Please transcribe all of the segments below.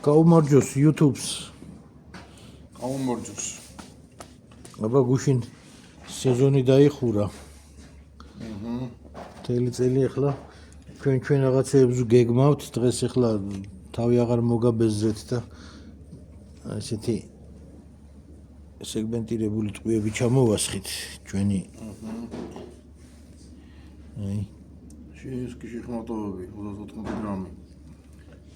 გაუმარჯოს YouTube-ს. გაუმარჯოს. აბა გუშინ სეზონი დაიხურა. მთელი წელი ახლა ჩვენ რაღაცეებს გეგმავთ, დღეს ახლა თავი აღარ მოგაბეზრეთ და ესეთი სეგმენტირებული ტყუები ჩამოვასხით ჩვენი. აი შეიძლება შეხმატოვები 34 გრამი.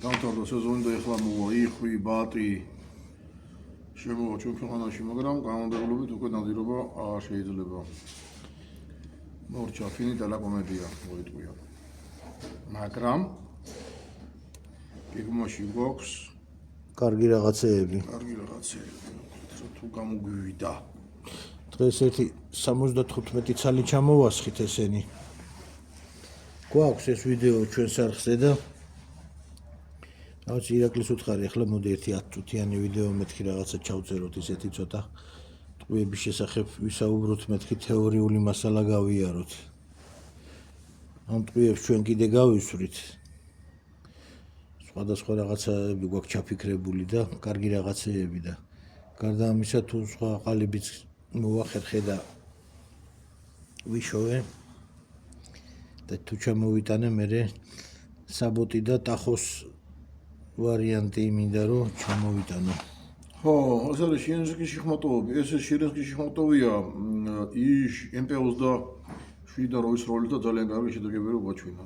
დამთავრდა სეზონი და ახლა მოვა იხვი, ბატი. შემოვა ჩვენ ქვეყანაში, მაგრამ კანონმდებლობით უკვე ნადირობა არ შეიძლება. მორჩა ფინიტა ლა კომედია მოიტყვია. მაგრამ გეგმაში გვაქვს კარგი რაღაცეები. თუ გამოგვივიდა. დღეს ერთი 75 ცალი ჩამოვასხით ესენი. გვაქვს ეს ვიდეო ჩვენს არხზე და რაც ირაკლის უთხარი, ახლა მოდი ერთი 10 წუთიანი ვიდეო მეთქი რაღაცა ჩავწეროთ, ისეთი ცოტა ტყუების შესახებ ვისაუბროთ, მეთქი თეორიული მასალა გავიაროთ. ამ ტყუებს ჩვენ კიდე გავისვრით. სხვადასხვა რაღაცები გვაქვს ჩაფიქრებული და კარგი რაღაცეები და გარდა ამისა თუ სხვა ყალიბიც მოვახერხე და ვიშოვე და თუ ჩამოვიტანე მერე საბოტი და ტახოს ვარიანტი მინდა რომ ჩამოვიტანო. ხო, ეს არის შინსკის შეხმატოვები. ეს შინსკის შეხმატოვია ის MP27 როის როლი და ძალიან კარგი შედეგები რო გაჩვენა.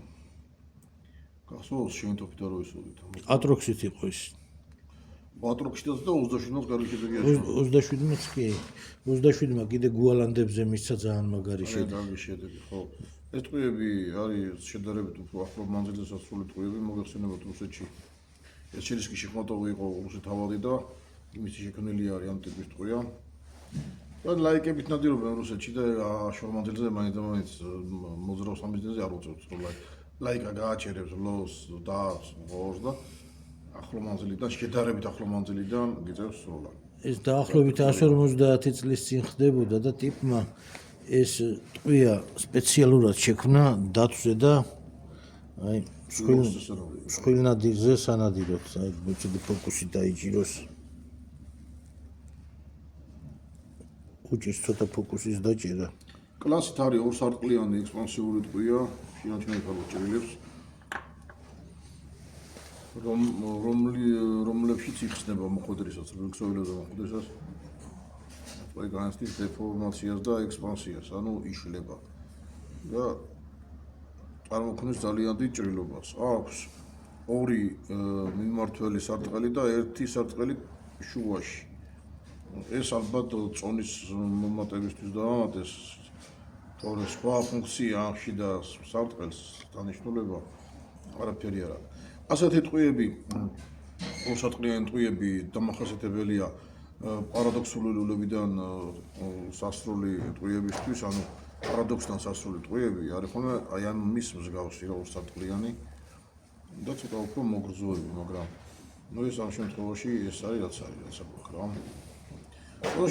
გახსოვს შენ თოფით რა ისოდით? ატროქსით იყო ის. ატროქსიტაც და 27-ს კარგი შედეგია. 27-ს კი. 27-მა კიდე გუალანდებზე მისცა ძალიან მაგარი შედეგი, ხო. ეს ტყუები არის შედარებით უფრო ახლო მანძილზე სასრული ტყუები, მოგეხსენებათ რუსეთში. ეს შინსკის შეხმატოვი იყო რუსი თავადი და იმისი შექმნილი არის ამ ტიპის ტყუია. და ლაიკებით ნადირობენ რუსეთში და შორ მანძილზე მაინც მოძრაობს ამ ბიზნესზე არ უწევთ რომ ლაიკა გააჩერებს ლოს და ღორს და ახლო მანძილიდან შედარებით ახლო მანძილიდან გიწევს სროლა. ეს დაახლოებით 150 წლის წინ ხდებოდა და ტიპმა ეს ტყვია სპეციალურად შექმნა დათვზე და აი მსხვილნადირზე სანადიროთ, აი მოწოდი ფოკუსი დაიჭიროს. უჭის ცოტა ფოკუსის დაჭერა. კლასით არის ორსარტყლიანი ექსპანსიური ტყვია, შინაჩვენე ფარგლებს, რომლებშიც იხსნება მოხვედრისას, რეგულარულად მოხვედრისას, ორგანიზმის დეფორმაციას და ექსპანსიას, ანუ იშლება. და წარმოქმნის ძალიან დიდ ჭრილობას. აქვს ორი მიმმართველი სარტყელი და ერთი სარტყელი შუაში. ეს ალბათ წონის მომატებისთვის დაამატეს, თორე სხვა ფუნქცია ამში და სარტყელს დანიშნულება არაფერი არ აქვს. ასეთი ტყვიები, ორსარტყლიანი ტყვიები დამახასიათებელია პარადოქსული ლულებიდან სასრული ტყვიებისთვის, ანუ პარადოქსთან სასრული ტყვიები არის ხოლმე აი ამ მის მსგავსი რა ორსარტყლიანი და ცოტა უფრო მოგრძოები, მაგრამ ეს ამ შემთხვევაში ეს არის რაც აქვს რა.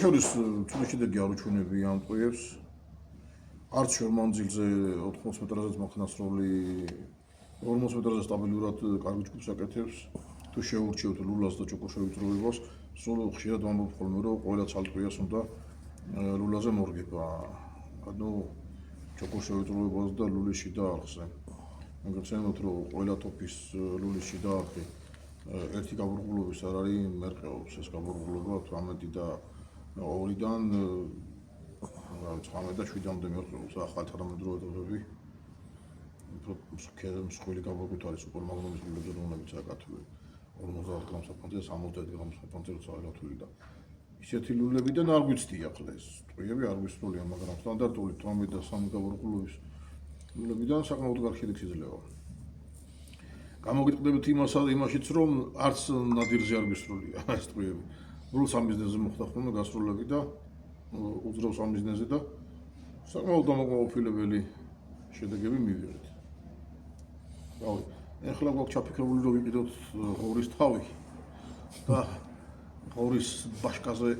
შორის ცუდი შედეგი არ უჩვენებია ამ ტყვიებს. არც შორ მანძილზე 80 მეტრაზეც მოხნასრული 40 მეტრაზე სტაბილურად კარგი ჯგუფს აკეთებს. თუ შეურჩევთ ლულას და ჭოქორშევიწროებას, სულ ხშირად ვამბობ ხოლმე რომ ყველა ცალტყვიას უნდა ლულაზე მორგება. ანუ ჭოქორშევიწროებას და ლულის შიდა არხზე. მოგეხსენებათ რომ ყველა ტოფის ლულის შიდა არხი ერთი გაბურღულობის არ არის მერყეობს ეს გაბურღულობა 18 და 2-დან 19 და 7-მდე მერყეობს ახალ თანამედროვე ტოფები. მსხვილი გაბურღულით არის სუპერმაგნუმის ლულებზე რომლებიც აკათული 50 გრამს აფანტია 70 გრამს აფანტია აკათული და ისეთი ლულებიდან არ გვიცდია ახლა ეს ტყვიები არ გვისწულია, მაგრამ სტანდარტული 18 და 3 გაბურღულობის ლულებიდან საკმაოდ კარგი შედეგი შეიძლება. გამოგიტყდებით იმაშიც რომ არც ნადირზე არ გვისწულია ეს ტყვიები. ბრულს ამ ბიზნესზე მოხდა ხოლმე გასროლები და უძრავს ამ ბიზნესზე და საკმაოდ დამაკმაყოფილებელი შედეგები მივიღეთ. რავი, ეხლა გვაქვს ჩაფიქრებული რომ ვიყიდოთ ღორის თავი და ღორის ბაშკაზე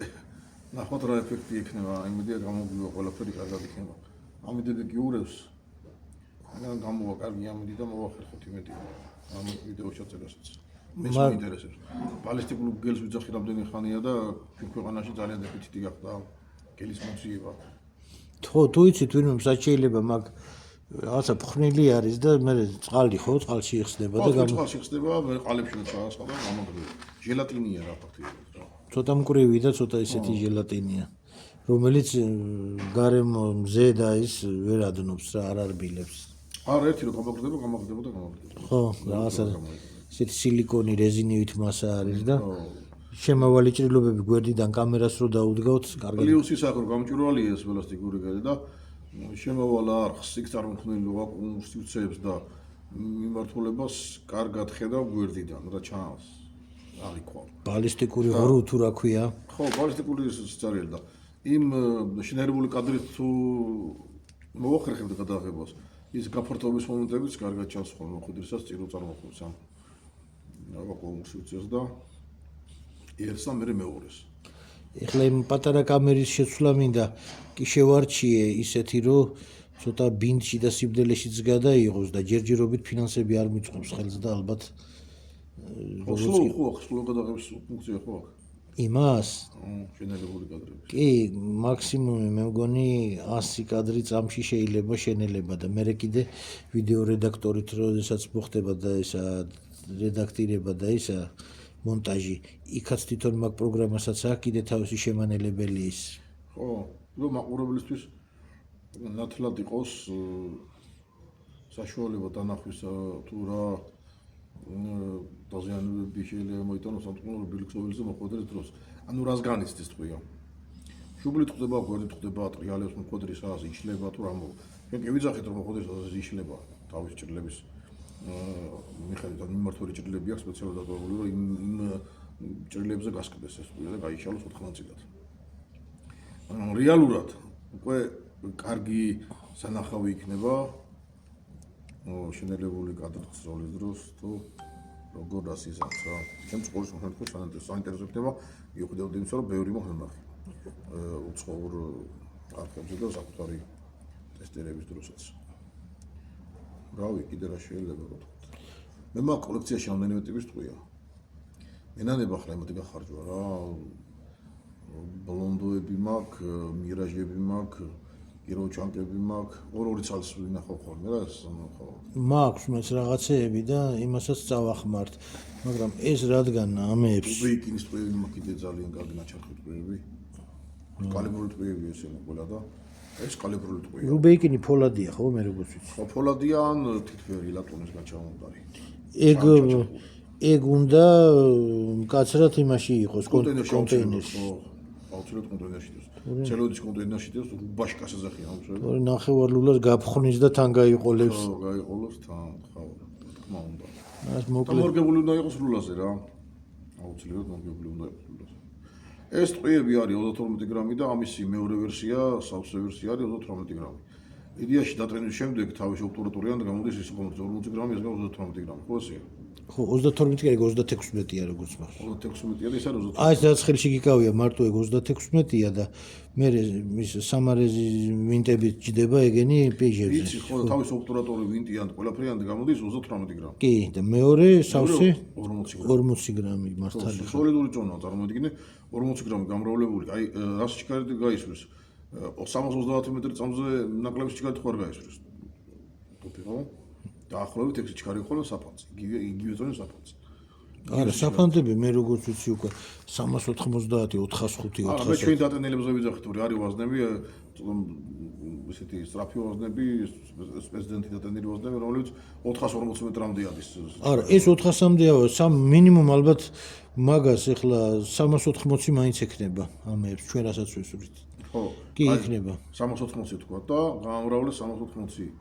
ნახოთ რა ეფექტი იქნება, იმედია გამოგვივა ყველაფერი კარგად იქნება. ამიტები გიურევს. მაგრამ გამოვა კარგი ამიდი და მოვახერხოთ იმედი. ამ ვიდეო ჩაწერასაც. მე შეინტერესებს. ბალისტიკურ გელს ვიძახი რამდენი ხანია და ქვეყანაში ძალიან დეფიციტი გახდა გელის მოძიება. ხო, თუ იცით ვინმე შეიძლება მაგ რაღაცა ფხნილი არის და მე წყალი ხო, წყალში იხსნება და წყალში ხსდება, მე ყალებში ჩაასხა და გამოგდება. ჟელატინია რა ფაქტიურად რა. ცოტა მკვრივი და ცოტა ისეთი ჟელატინია, რომელიც გარემო მზე და ის ვერ ადნობს რა, არ არბილებს. არა, ერთი რო გამოგდება და გამოგდება. ხო, რაღაცა ისეთი სილიკონი რეზინივით მასა არის და შემავალი ჭრილობები გვერდიდან კამერას რო დაუდგავთ, კარგად. პლიუსის ახლა გამჭვირვალეა ეს პლასტიკური გელი და შემავალ არხს იქ წარმოქმნილი კონსტრუქციებს და მიმართულებას კარგად ხედავ გვერდიდან და ჩანს. აღიქვა. ბალისტიკური ღრუ თუ რა ქვია? ხო, ბალისტიკური ძალიან და იმ შინერული კადრით თუ მოვახერხებთ გადაღებას, ის გაფართოების მომენტებიც კარგად ჩანს ხოლმე, ხუდრისაც წირო წარმოქმნის ამ კონსტრუქციას და ერთს და მე მეორეს. ეხლა იმ პატარა კამერის შეცვლა მინდა კი შევარჩიე ისეთი რომ ცოტა ბინდში და სიბდელეშიც გადაიღოს და ჯერჯერობით ფინანსები არ მიწყობს ხელს და ალბათ სულ გადაღების ფუნქცია ხო აქვს? იმას? შენელებული კადრები. კი, მაქსიმუმი მე მგონი 100 კადრი წამში შეიძლება შენელება და მე კიდე ვიდეო რედაქტორით როდესაც მოხდება და ისა რედაქტირება და ისა მონტაჟი, იქაც თვითონ მაგ პროგრამასაც აქვს კიდე თავისი შემანელებელი ის. ხო, რომ მაყურებლისთვის ნათლად იყოს საშუალება დანახვისა თუ რა დაზიანებები შეიძლება მოიტანოს სამწყნარო ბილიქსოველზე მოხვედრის დროს. ანუ რას განიცდის თქვია? შუბლით ხდება, გვერდით ხდება, ტრიალებს მოხვედრის რას იშლება თუ რა მო. ჩვენ კი ვიძახით რომ მოხვედრის რას იშლება თავის ჭრილების მიხედვით ან მიმართული ჭრილები აქვს სპეციალურად დაგებული რომ იმ ჭრილებზე გასკდეს ეს და გაიშალოს 4 ნაწილად. ანუ რეალურად უკვე კარგი სანახავი იქნება შენელებული კადრის ზოლის დროს თუ როგორ ასიზამს რა. ჩემ სკოლის მოხდით საინტერესო იქნება მიუხედავად იმისა რომ ბევრი მოხდნახი. უცხოურ არქივებზე და საკუთარი ტესტერების დროსაც. რავი, კიდე რა შეიძლება რა თქვა. მე მაგ კოლექციაში რამდენიმე ტიპის ტყვია. მენანება ახლა იმათი გახარჯვა რა. ბლონდოები მაქვს, მირაჟები მაქვს, გიროჩანკები მაქვს, ორი ცალს ვინახავ ხოლმე რა ეს ხო. მაქვს მეც რაღაცეები და იმასაც წავახმართ, მაგრამ ეს რადგან ამეებს რუბეიკინის ტყვეები მაქვს კიდე ძალიან კარგი ნაჩარხი ტყვეები. კალიბრული ტყვეები ესენი ყველა და ეს კალიბრული ტყვეა. რუბეიკინი ფოლადია ხო მე როგორც ვიცი. ხო, ფოლადია ან თითბერი ლატუნის გაჩამონდარი. ეგ უნდა მკაცრად იმაში იყოს კონტეინერში. აუცილებლად კონტეინერში დოს. ცელოდის კონტეინერში დოს, ბაშკას ეძახიან აუცილებლად. ორი ნახევარლულას გაფხნის და თან გაიყოლებს. ხო, გაიყოლოს თან, ხო, თქმა უნდა. მას მოკლედ მორგებული უნდა იყოს რულაზე რა. აუცილებლად მორგებული უნდა იყოს რულაზე. ეს ტყვეები არის 32 გრამი და ამისი მეორე ვერსია, სავსე ვერსია არის 38 გრამი. იდეაში დატრენის შემდეგ თავის ოპტურატურიდან გამოდის ის 40 გრამი, ეს 38 გრამი. ხო ესეა? ხო 32 კი 36-ია როგორც მახს. 36-ია და ის არის 38. აი ეს რაც ხელში გიკავია მარტო ეგ 36-ია და მე ის სამარეზი ვინტები ჯდება ეგენი პეიჟებზე. იცი ხო თავის ოპტურატორი ვინტიან ყველაფრიანდი გამოდის 38 გრამი. კი და მეორე სავსე 40 გრამი მართალი. სოლიდური წონა წარმოიდგინე 40 გრამი გამრავლებული. აი რას ჩიქარით გაისვრის 330 მეტრი წამზე ნაკლების ჩიქარით ხوار გაისვრის. თופი ხო? დაახლოებით 6 ჩიქარი ხოლმე საფანძი. იგივე წონის საფანძი. არა, საფანძები მე როგორც ვიცი უკვე 390, 405, 400. არა, მე ჩვენ დატენილებზე ვიძახით, რომ არის ვაზნები, ესეთი სწრაფი ვაზნები, პრეზიდენტი დატენილი ვაზნები, რომლებიც 440 მეტრამდე არის. არა, ეს 400-მდეა, მინიმუმ ალბათ მაგას ეხლა 380 მაინც ექნება ამებს ჩვენ რასაც ვესურვით. ხო. კი ექნება. 380 თქვა და გამრავლეს 380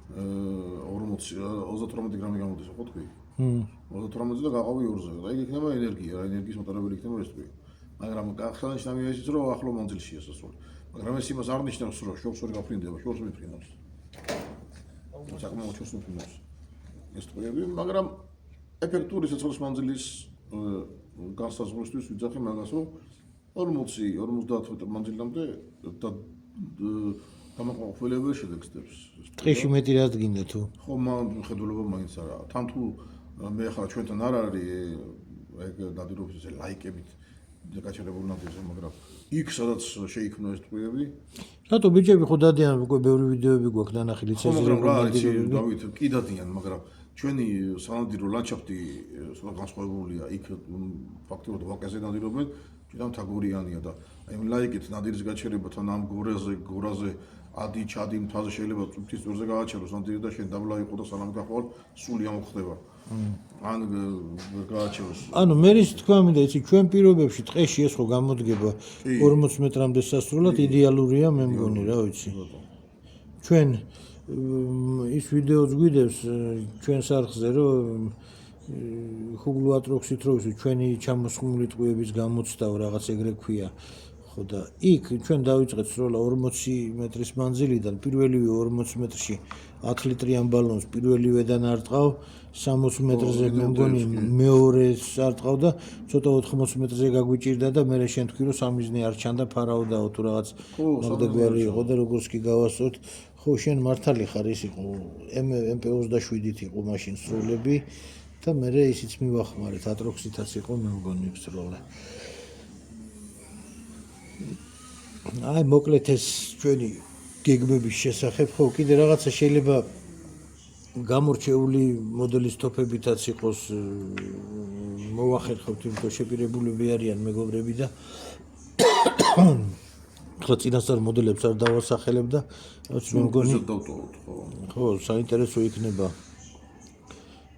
38 გრამი გამოდის ხო თქვი? 38 და გაყავი 2-ზე. და იქ იქნება ენერგია, ენერგიის მოტარებელი იქნება ეს თქვი. მაგრამ აღსანიშნავია ის რომ ახლო მანძილშია სასწაული. მაგრამ ეს იმას არ ნიშნავს რომ შორს ვერ გაფრინდება, შორს მიფრინავს. საკმაოდ შორს მიფრინავს. ეს თქვი, მაგრამ ეფექტური საწოლის მანძილის განსაზღვრისთვის ვიძახი მაგას რომ 40 50 მანძილამდე და გამოყოფილებელი შეგეცდებს. ტყეში მეტი რაც გინდა თუ ხო, მხედველობა მაინც არა. თან თუ მე ახლა ჩვენთან არ არის ეგ ნადირობის ეს ლაიკებით გაჩერებული ნადირზე, მაგრამ იქ სადაც შეიქმნა ეს ტყუილები, რატო ბიჭები ხო დადიან უკვე ბევრი ვიდეოები გვაქვს დანახილი მაგრამ რა არის ცეცხლები დავით კი დადიან, მაგრამ ჩვენი სანადირო ლანდშაფტი სხვა განსხვავებულია. იქ ფაქტობრივად ვაკეზე ნადირობენ, ჩვენთან თაგორიანია და აი ლაიკით ნადირის გაჩერებათან ამ გორაზე ადი ჩადი მთაზე შეიძლება წუთის წურზე გააჩეროს ნადირი და შენ დაბლა იყო და სანამ გახვალ სული ამოხდება. ან გააჩეროს. ანუ მე ის თქვა მინდა იცი ჩვენ პირობებში ტყეში ეს ხო გამოდგება 40 მეტრამდე სასრულად იდეალურია მე მგონი რა ვიცი. ჩვენ ის ვიდეოც გვიდევს ჩვენ სარხზე რომ ხუგლუატროქსით რო ვიცი ჩვენი ჩამოსხმული ტყუების გამოცდა რაღაც ეგრე ქვია. ხო და იქ ჩვენ დავიწყეთ სროლა 40 მეტრის მანძილიდან პირველივე 40 მეტრში 10 ლიტრიან ბალონს პირველივედან არ ტყავ 60 მეტრზე მე მგონი მეორეს არ ტყავ და ცოტა 80 მეტრზე გაგვიჭირდა და მე შენ თქვი რომ სამიზნე არ ჩანდა ფარავდაო თუ რაღაც მაგდაგვარი იყო და როგორც კი გავასწორთ ხო შენ მართალი ხარ ის იყო MP27-ით იყო მაშინ სროლები და მე ისიც მივახმარეთ ატროქსითაც იყო მე მგონი სროლა აი მოკლედ ეს ჩვენი გეგმების შესახებ ხო კიდე რაღაცა შეიძლება გამორჩეული მოდელის ტოფებითაც იყოს მოვახერხებთ იმიტომ შეპირებულები არიან მეგობრები და ხო წინასწარ მოდელებს არ დავასახელებ და მე მგონი ხო საინტერესო იქნება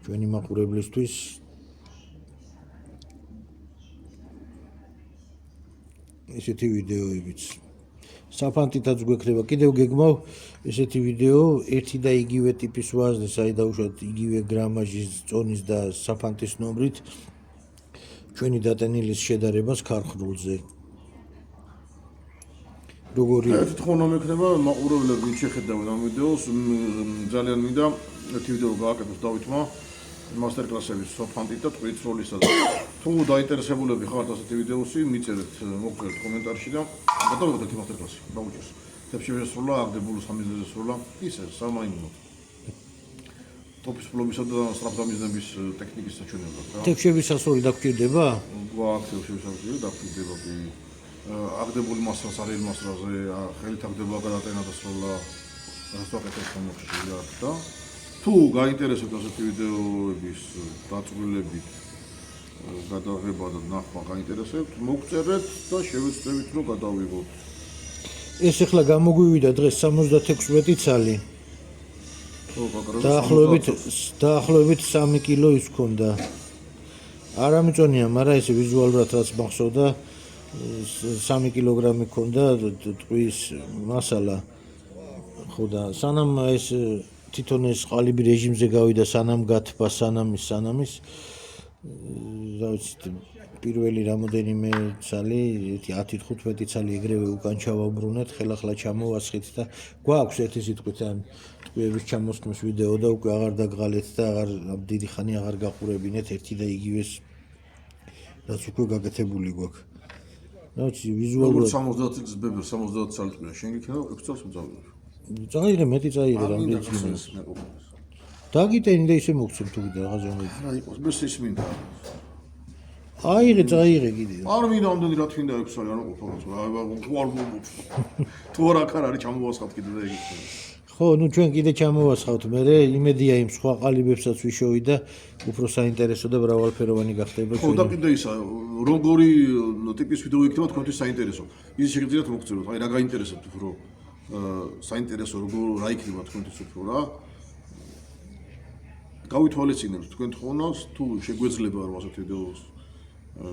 ჩვენი მაყურებლისთვის ესეთი ვიდეოებიც საფანტითაც გვექნება კიდევ გეგმავ ესეთი ვიდეო ერთი და იგივე ტიპის ვაზნის აი დაუშვათ იგივე გრამაჟის წონის და საფანტის ნომრით ჩვენი დატენილის შედარებას ქარხნულზე როგორი თქონა მექნება მაყურებლები შეხედავენ ამ ვიდეოს ძალიან მინდა ერთი ვიდეო გააკეთოს დავითმა მასტერკლასების საფანტით და ტყუილ როლისაზე თუ დაინტერესებულები ხართ ასეთი ვიდეოსი მიწერეთ მოგწერთ კომენტარში და გადავიღოთ ერთი მასტერკლასი დაუჭერს თებში შესრულა აგდებული სამიზნეზე სრულა ისე სამაინო ტოპის ფლობისა და სტრაპდამიზნების ტექნიკის საჩვენებლად რა თებში სასროლი დაგჭირდება გვაქვს თებში სასროლი დაგჭირდება კი აგდებული მასას არის მასრაზე ხელით აგდება გადატენა და სრულა რასაკეთებს ხომხშია და თუ გაინტერესებთ ასეთი ვიდეოების დაწვრილებით გადაღება და ნახვა გაინტერესებთ მოგწერეთ და შევეცდებით რომ გადავიღოთ ეს ახლა გამოგვივიდა დღეს 76 ცალი დაახლოებით 3 კილო ის ქონდა არა მიწონია მაგრამ ესე ვიზუალურად რაც მახსოვდა 3 კილოგრამი ქონდა ტყვის მასალა ხო და სანამ ეს თვითონ ეს ყალიბი რეჟიმზე გავიდა სანამ გათბა სანამის რა ვიცი პირველი რამოდენიმე ცალი 10-15 ცალი ეგრევე უკან ჩავაბრუნეთ ხელახლა ჩამოვასხით და გვაქვს ერთი სიტყვით ან ტყუების ჩამოსხმის ვიდეო და უკვე აღარ დაგღალეთ და აღარ დიდი ხანი აღარ გაყურებინეთ ერთი და იგივეს რაც უკვე გაკეთებული გვაქვს რა ვიცი ვიზუალურად 70 წლის ბებერ 70 წლის ყია შენ გიქნება 6 წელს მძავი წაიღე მეტი წაიღე რამდენი დაგიტენი და ისე მოგცემ თუ კიდე რაღაცა რა იყოს მე ის მინდა აიღე წაიღე კიდე არ მინდა ამდენი რა თქინდა 6 წელი არ ყოფილიყო თუ რა კარ არის ჩამოვასხავთ კიდე და ეგ ხო ნუ ჩვენ კიდე ჩამოვასხავთ მე იმედია იმ სხვა ყალიბებსაც ვიშოვი და უფრო საინტერესო და მრავალფეროვანი გახდება ხო და კიდე ისა როგორი ტიპის ვიდეო იქნება თქვენთვის საინტერესო ის შეგიძლიათ მოგწეროთ აი რა გაინტერესებთ უფრო საინტერესო როგორ რა იქნება თქვენთვის უფრო რა გავითვალისწინებთ თქვენ თხოვნას თუ შეგვეძლება რომ ასეთ ვიდეოს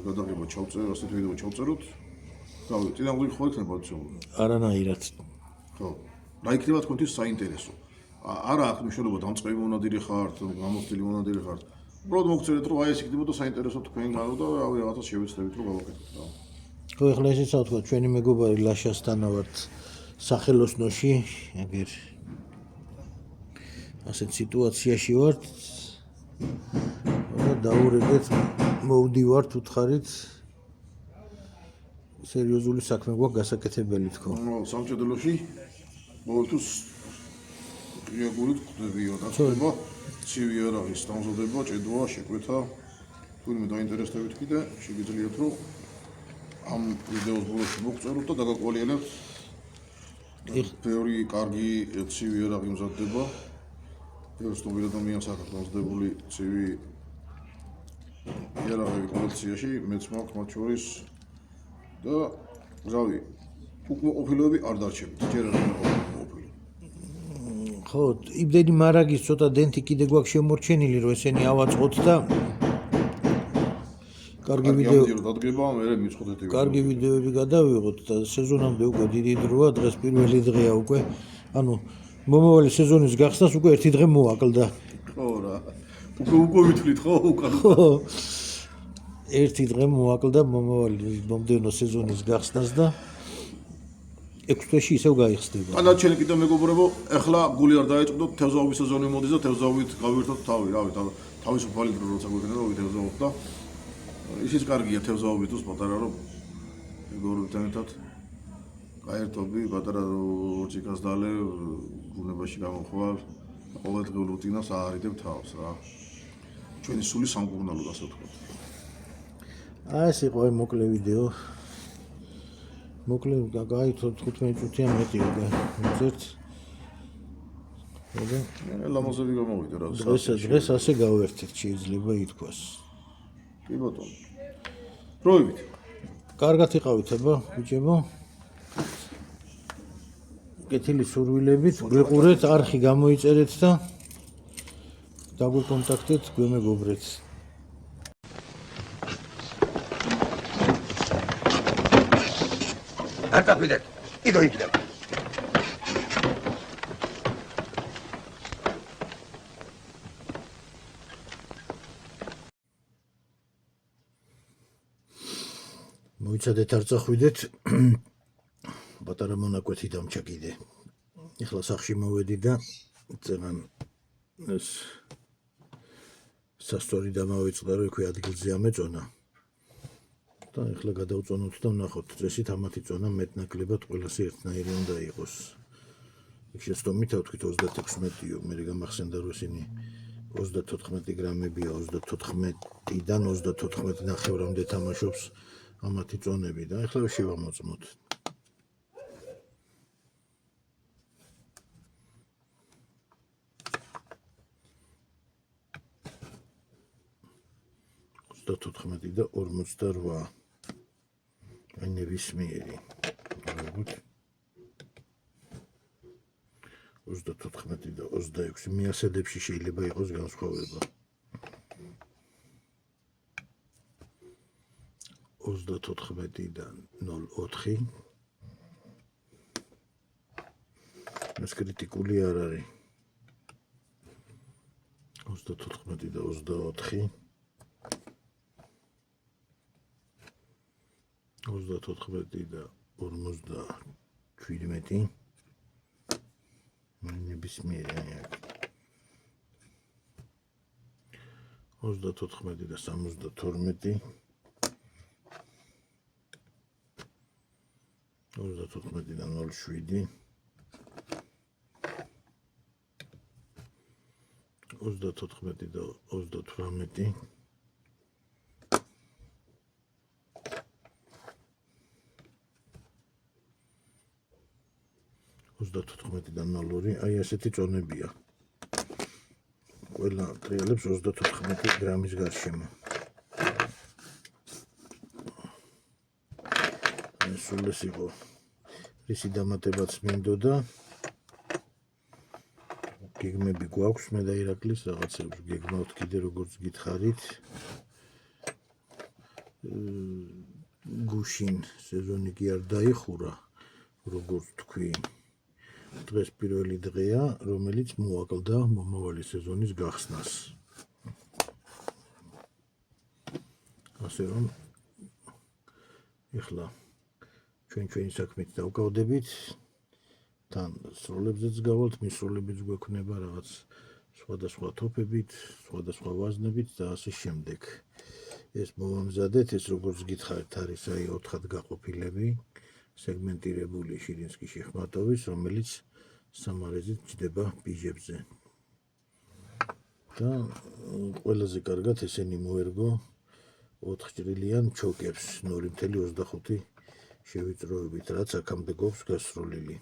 გადაღება ჩავწეროთ ასეთ ვიდეო ჩავწეროთ გავი წინააღმდეგ ხო იქნება თქო არანაირად ხო რა იქნება თქვენთვის საინტერესო არა აქვს მნიშვნელობა დამწყები მონადირი ხართ გამოცდილი მონადირი ხართ უბრალოდ მოგწერეთ რომ აი ეს იქნება და საინტერესო თქვენგანო და რავი რაღაცა შევეცდებით რომ გავაკეთოთ რა ხო ეხლა ესეც ავთქვა ჩვენი მეგობარი ლაშასთანა ვართ სახელოსნოში აგერ ასეთ სიტუაციაში ვართ და დაურეგეთ მოვდივართ უთხარით სერიოზული საქმე გვაქვს გასაკეთებელი თქო სამჭედლოში ყოველთვის რეაგურით ხდებიან და ხდება ცივი არაღის დამზადება, ჭედვა, შეკვეთა. თურმე დაინტერესდებით კიდე, შეგიძლიათ რომ ამ ვიდეოს ბოლოში მოგწეროთ და დაგაკვალიანებთ. ბევრი კარგი ცივი არაღი მზადდება. ბევრ ცნობილ ადამიანს აქვს დამზადებული ცივი არაღები კოლექციაში, მეც მაქვს მათ შორის და რავი, უკმაყოფილოები არ დარჩებით, ჯერ არ უკმაყოფილო. ხო, იმდენი მარაგის ცოტა დენტი კიდე გვაქვს შემორჩენილი, რომ ესენი ავაწყოთ და კარგი დადგება, მე მიწყდეთ ვიდეო. კარგი ვიდეოები გადავიღოთ და სეზონამდე უკვე დიდი დროა, დღეს პირველი დღეა უკვე. ანუ მომავალი სეზონის გახსნას უკვე ერთი დღე მოაკლდა. ხო რა. უკვე ვითვლით ხო უკან. ხო. ერთი დღე მოაკლდა მომავალი მომდევნო სეზონის გახსნას და 6 თვეში ისევ გაიხსნება. განაჩენი კიდე მეგობრებო, ეხლა გული არ დაეწყდოთ, თევზაობის სეზონი მოდის და თევზაობით გავირთოთ თავი, რავი, თავისუფალი დრო როცა გვექნება, ვითევზაოთ და ისიც კარგია თევზაობით ოს პატარა რომ მეგობრებთან ერთად გაერთობი, პატარა როჭიკას დალე, ბუნებაში გამოხვალ, ყოველდღიურ რუტინას აარიდებ თავს რა. ჩვენი სული სამკურნალოდ ასე ვთქვათ. ეს იყო მოკლე ვიდეო. მოკლე გაითო 15 წუთია მეტი უკვე მიწერთ. და ლამაზები გამოვიდა რა. დღეს ასე გავერთეთ შეიძლება ითქვას. კი ბატონო. პროივით. კარგად იყავით აბა ბიჭებო. კეთილი სურვილებით, გვიყურეთ, არხი გამოიწერეთ და დაგვიკონტაქტეთ, გვემეგობრეთ. არ დაფიდეთ. კიდო იქნება. მოიცადეთ არ წახვიდეთ. პატარა მონაკვეთი დამჭა კიდე. ეხლა სახში მოვედი და წეგან ეს სასწორი დამავიწყდა, რომ იქვე ადგილზე ამეწონა. და ეხლა გადავწონოთ და ვნახოთ, წესით ამათი წონა მეტნაკლებად ყველას ერთნაირი უნდა იყოს. იქ შეცდომით ავთქვით 36-იო, მე გამახსენდა რომ ისინი 34 გრამებია, 34-დან 34.5-მდე თამაშობს ამათი წონები და ეხლა შევამოწმოთ. და 14 და 48. აი ნებისმიერი. როგორც 34 და 26 მიასედებში შეიძლება იყოს განსხვავება. 34-დან 04. ეს კრიტიკული არ არის. 34 და 24. 34 და 57. ნებისმიერი აი აქ. 34 და 72. 34 და 07. 34 და 38. 34-დან 02, აი ასეთი წონებია. ყველა ტრიალებს 34 გრამის გარშემო. სულ ეს იყო. რისი დამატებაც მინდოდა. გეგმები გვაქვს, მე და ირაკლის რაღაცებს გეგმავთ კიდე როგორც გითხარით. გუშინ სეზონი კი არ დაიხურა, როგორც თქვი. დღეს პირველი დღეა, რომელიც მოაკლდა მომავალი სეზონის გახსნას. ასე რომ ეხლა ჩვენი საქმით დავკავდებით. თან სროლებზეც გავალთ, მისროლებიც გვექნება რაღაც სხვადასხვა თოფებით, სხვადასხვა ვაზნებით და ასე შემდეგ. ეს მოვამზადეთ, ეს როგორც გითხარით არის აი 4-ად გაყოფილები. სეგმენტირებული შირინსკი-შეხმატოვის, რომელიც სამარეზით ჯდება ბიჟებზე. და ყველაზე კარგად ესენი მოერგო 4 ჭრილიან ჩოკებს 0.25 შევიწროებით, რაც აქამდე გვაქვს გასროლილი.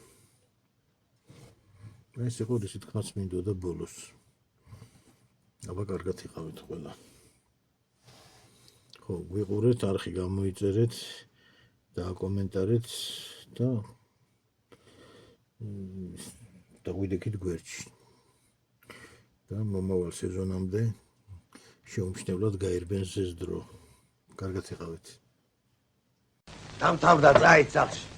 ეს იყო რისი თქმაც მინდოდა ბოლოს. აბა კარგად იყავით ყველა. ხო, გვიყურეთ, არხი გამოიწერეთ, დააკომენტარეთ და დაგვიდექით გვერდში. და მომავალ სეზონამდე შეუმჩნევლად გაირბენს ეს დრო. კარგად იყავით. დამთავრდა წაით სახლში.